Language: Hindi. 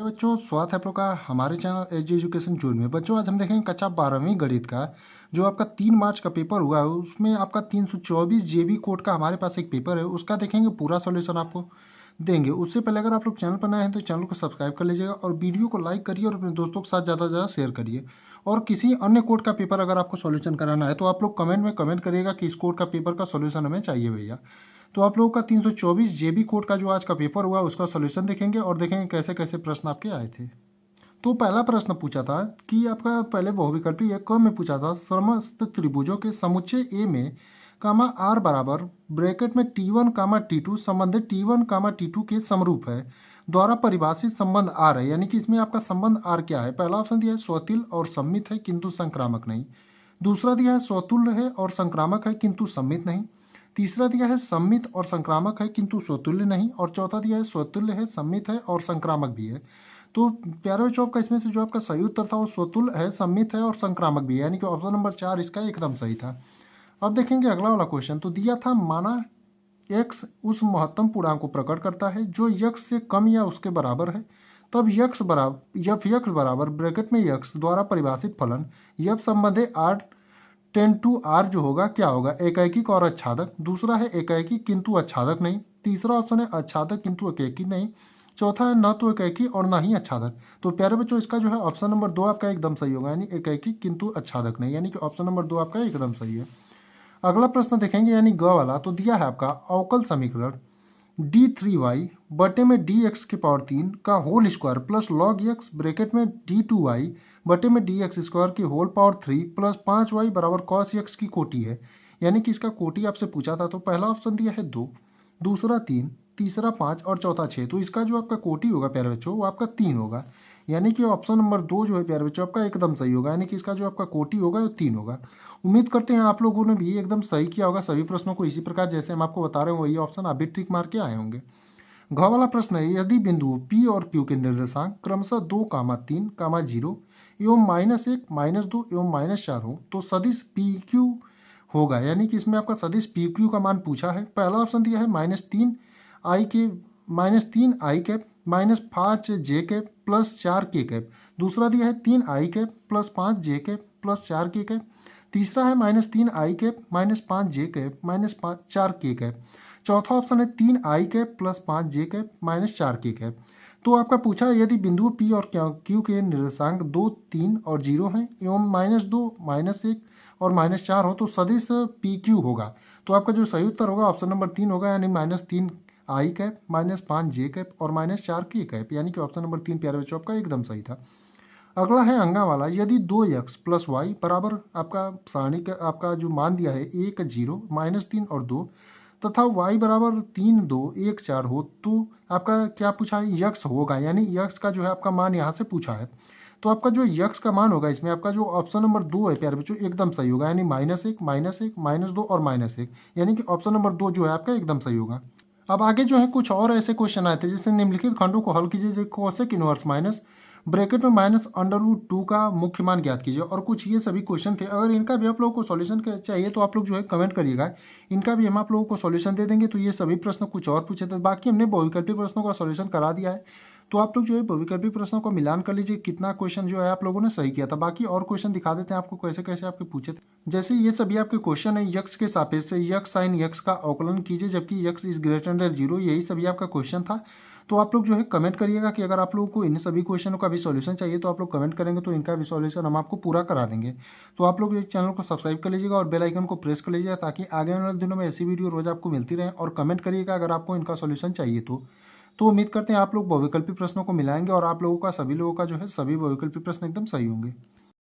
बच्चों, स्वागत है आप लोग का हमारे चैनल एच एजुकेशन जोन में। बच्चों, आज हम देखेंगे कक्षा 12वीं गणित का जो आपका 3 मार्च का पेपर हुआ है, उसमें आपका 324 जेबी कोड का हमारे पास एक पेपर है, उसका देखेंगे पूरा सॉल्यूशन आपको देंगे। उससे पहले अगर आप लोग चैनल पर नए हैं तो चैनल को सब्सक्राइब कर लीजिएगा और वीडियो को लाइक करिए और अपने दोस्तों के साथ ज़्यादा से ज़्यादा शेयर करिए। और किसी अन्य कोड का पेपर अगर आपको सॉल्यूशन कराना है तो आप लोग कमेंट में कमेंट करिएगा कि इस कोड का पेपर का सॉल्यूशन हमें चाहिए भैया। तो आप लोगों का 324 जेबी कोड का जो आज का पेपर हुआ उसका सॉल्यूशन देखेंगे और देखेंगे कैसे कैसे प्रश्न आपके आए थे। तो पहला प्रश्न पूछा था कि आपका पहले बहुविकल्पी एक क में पूछा था, समस्त त्रिभुजों के समुच्चय ए में कामा आर बराबर ब्रैकेट में T1 कामा T2 संबंधित T1 कामा T2 के समरूप है द्वारा परिभाषित संबंध आर है। यानी कि इसमें आपका संबंध आर क्या है? पहला ऑप्शन दिया है स्वतुल्य और सम्मित है किंतु संक्रामक नहीं। दूसरा दिया है स्वतुल्य है और संक्रामक है किंतु सम्मित नहीं। तीसरा दिया है सम्मित और संक्रामक है किंतु स्वतुल्य नहीं। और चौथा दिया है स्वतुल्य है, सम्मित है और संक्रामक भी है। तो प्यारे बच्चों, आपका इसमें से जो आपका सही उत्तर था वो स्वतुल्य है, सम्मित है और संक्रामक भी है, यानी कि ऑप्शन नंबर 4 इसका एकदम सही था। अब देखेंगे अगला वाला क्वेश्चन। तो दिया था माना x उस महत्तम पूर्णांक को प्रकट करता है जो x से कम या उसके बराबर है, तब x बराबर ब्रैकेट में x द्वारा परिभाषित फलन f संबंधे r टेन टू r जो होगा क्या होगा? एकैकिक और आच्छादक। दूसरा है एकैकिक किंतु आच्छादक नहीं। तीसरा ऑप्शन है आच्छादक किंतु एकैकी नहीं। चौथा है न तो एकैकी और न ही आच्छादक। तो प्यारे बच्चों, इसका जो है ऑप्शन नंबर 2 आपका एकदम सही होगा, यानी एकैकिक किंतु आच्छादक नहीं, यानी कि ऑप्शन नंबर 2 आपका एकदम सही है। अगला प्रश्न देखेंगे यानी ग वाला। तो दिया है आपका अवकल समीकरण d3y बटे में dx के पावर 3 का whole square plus log x bracket में d2y बटे में dx स्क्वायर की होल पावर 3 प्लस 5y बराबर cos x की कोटि है। यानी कि इसका कोटि आपसे पूछा था। तो पहला ऑप्शन दिया है 2, दूसरा 3, तीसरा 5 और चौथा 6। तो इसका जो आपका कोटि होगा प्यारे बच्चों वो आपका 3 होगा, यानी कि ऑप्शन नंबर 2 जो है प्यारे बच्चों आपका एकदम सही होगा, यानी कि इसका जो आपका कोटि होगा वो 3 होगा। उम्मीद करते हैं आप लोगों ने भी एकदम सही किया होगा सभी प्रश्नों को इसी प्रकार जैसे हम आपको बता रहे हैं वही ऑप्शन आप भी ट्रिक मार के आए होंगे। घ वाला प्रश्न है, यदि बिंदु P और Q के निर्देशांक क्रमशः 2, 3, 0 एवं -1, -2 एवं -4 हो तो सदिश PQ होगा। यानी कि इसमें आपका सदिश PQ का मान पूछा है। पहला ऑप्शन दिया है -3i cap -5j cap plus 4k cap. दूसरा दिया है 3i cap plus 5j cap plus 4k cap. तीसरा है -3i cap -5j cap -4k cap. चौथा ऑप्शन है 3i cap plus 5j cap -4k cap. तो आपका पूछा है यदि बिंदु P और Q के निर्देशांक 2, 3 और 0 हैं एवं -2, -1 और -4 हो तो सदिश PQ होगा। तो आपका जो सही उत्तर होगा ऑप्शन नंबर 3 होगा, यानी -3i कैप -5j कैप और -4k कैप, यानी कि ऑप्शन नंबर 3 प्यारे बच्चों आपका एकदम सही था। अगला है अंगा वाला। यदि 2x प्लस वाई बराबर आपका सारणी का आपका जो मान दिया है 1, 0, -3 और 2 तथा y बराबर 3, 2, 1, 4 हो तो आपका क्या पूछा है? यक्स होगा, यानी यक्स का जो है आपका मान यहाँ से पूछा है। तो आपका जो यक्स का मान होगा इसमें आपका जो ऑप्शन नंबर 2 है प्यारे बच्चों एकदम सही होगा, यानी -1, -1, -2 और -1, यानी कि ऑप्शन नंबर 2 जो है आपका एकदम सही होगा। अब आगे जो है कुछ और ऐसे क्वेश्चन आए थे, जैसे निम्नलिखित खंडों को हल कीजिए, कोसेक इनवर्स माइनस ब्रैकेट में -√2 का मुख्य मान ज्ञात कीजिए, और कुछ ये सभी क्वेश्चन थे। अगर इनका भी आप लोगों को सॉल्यूशन चाहिए तो आप लोग जो है कमेंट करिएगा, इनका भी हम आप लोगों को सॉल्यूशन दे देंगे। तो ये सभी प्रश्न कुछ और पूछे थे, बाकी हमने बहुविकल्पी प्रश्नों का सॉल्यूशन करा दिया है। तो आप लोग जो है बहुविकल्पी प्रश्नों का मिलान कर लीजिए कितना क्वेश्चन जो है आप लोगों ने सही किया था। बाकी और क्वेश्चन दिखा देते हैं आपको कैसे कैसे आपके पूछे थे। जैसे ये सभी आपके क्वेश्चन है, यक्स के सापेक्ष यक्स साइन यक्स का अवकलन कीजिए जबकि यक्स इज ग्रेटर देन 0, यही सभी आपका क्वेश्चन था। तो आप लोग जो है कमेंट करिएगा कि अगर आप लोगों को इन सभी क्वेश्चनों का भी सॉल्यूशन चाहिए तो आप लोग कमेंट करेंगे तो इनका भी सॉल्यूशन हम आपको पूरा करा देंगे। तो आप लोग इस चैनल को सब्सक्राइब कर लीजिएगा और बेल आइकन को प्रेस कर लीजिएगा ताकि आगे आने वाले दिनों में ऐसी वीडियो रोज आपको मिलती रहे, और कमेंट करिएगा अगर आपको इनका सॉल्यूशन चाहिए तो उम्मीद करते हैं आप लोग बहुविकल्पी प्रश्नों को मिलाएंगे और आप लोगों का सभी लोगों का जो है सभी बहुविकल्पी प्रश्न एकदम सही होंगे।